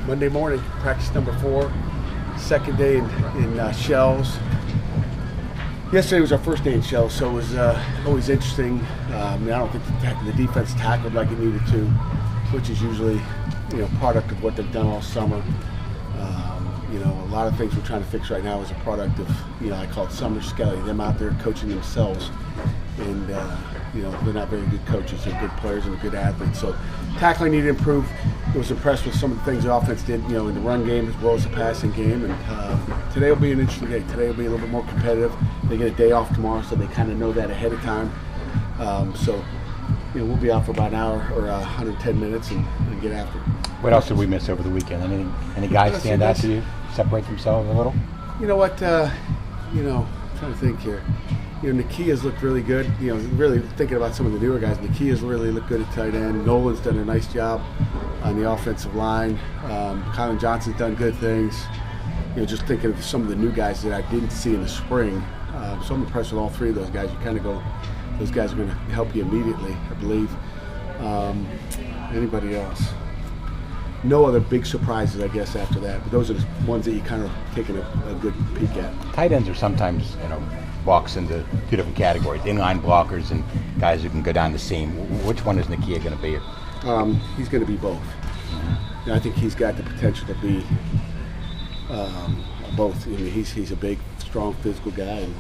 Monday morning, practice number 4, second day in Shells. Yesterday was our first day in Shells, so it was always interesting. I don't think the defense tackled like it needed to, which is usually, product of what they've done all summer. A lot of things we're trying to fix right now is a product of, I call it Summer Skelly, them out there coaching themselves. And, they're not very good coaches. They're good players and good athletes. So tackling needed to improve. I was impressed with some of the things the offense did, in the run game as well as the passing game. And today will be an interesting day. Today will be a little bit more competitive. They get a day off tomorrow, so they kind of know that ahead of time. We'll be out for about an hour or 110 minutes and get after it. What else did we miss over the weekend? Any guys stand out to you, separate themselves a little? You know what? I'm trying to think here. Nakia's looked really good. Really thinking about some of the newer guys. Nakia's really looked good at tight end. Nolan's done a nice job on the offensive line. Kylan Johnson's done good things. Just thinking of some of the new guys that I didn't see in the spring. So I'm impressed with all 3 of those guys. You kind of go, those guys are going to help you immediately, I believe. Anybody else? No other big surprises, I guess, after that. But those are the ones that you kind of taking a good peek at. Tight ends are sometimes, walks into 2 different categories: inline blockers and guys who can go down the seam. Which one is Nakia going to be? He's going to be both. Mm-hmm. I think he's got the potential to be both. He's a big, strong, physical guy, and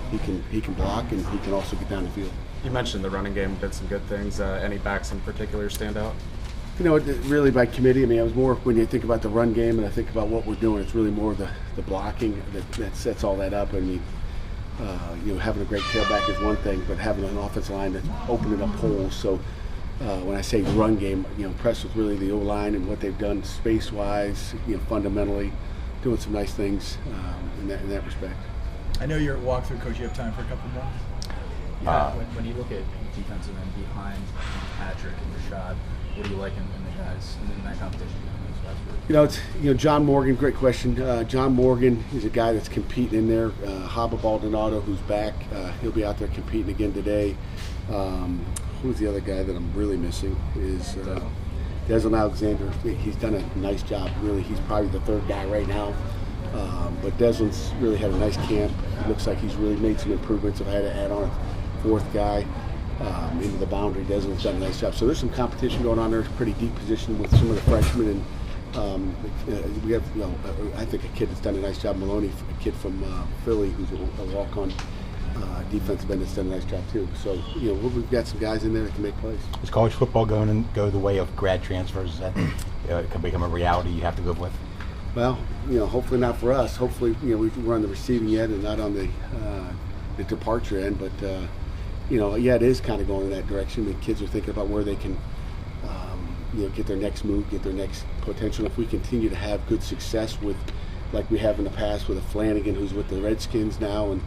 he can block and he can also get down the field. You mentioned the running game did some good things. Any backs in particular stand out? Really by committee. I was more, when you think about the run game and I think about what we're doing, it's really more the blocking that sets all that up. Having a great tailback is one thing, but having an offensive line that's opening up holes. So when I say run game, impressed with really the O-line and what they've done space-wise, fundamentally, doing some nice things in that respect. I know you're at walkthrough, Coach. You have time for a couple more? Yeah, when you look at defensive end behind Patrick and Rashad, what do you like in the guys in that competition? It's John Morgan. Great question. John Morgan is a guy that's competing in there. Haba Baldonado, who's back, he'll be out there competing again today. Who's the other guy that I'm really missing? Is Desmond Alexander. He's done a nice job. Really, he's probably the 3rd guy right now. But Desmond's really had a nice camp. It looks like he's really made some improvements. If I had to add on a 4th guy into the boundary, Desmond's done a nice job. So there's some competition going on there. It's a pretty deep position with some of the freshmen, and we have, I think a kid that's done a nice job. Maloney, a kid from Philly, who's a walk-on defensive end that's done a nice job too. So we've got some guys in there that can make plays. Is college football going to go the way of grad transfers? Is that it can become a reality you have to live with? Well, hopefully not for us. Hopefully, we're on the receiving end and not on the departure end. But it is kind of going in that direction. The kids are thinking about where they can, get their next move, get their next potential. If we continue to have good success with, like we have in the past, with a Flanagan who's with the Redskins now, and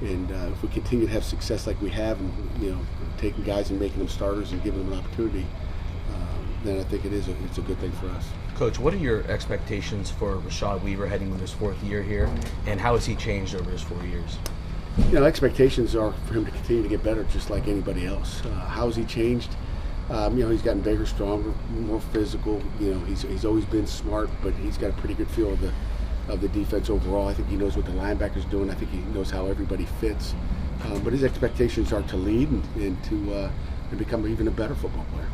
if we continue to have success like we have, and taking guys and making them starters and giving them an opportunity, then I think it's a good thing for us. Coach, what are your expectations for Rashad Weaver heading into his 4th year here, and how has he changed over his 4 years? Expectations are for him to continue to get better, just like anybody else. How has he changed? He's gotten bigger, stronger, more physical. He's always been smart, but he's got a pretty good feel of the defense overall. I think he knows what the linebackers doing. I think he knows how everybody fits. But his expectations are to lead and to become even a better football player.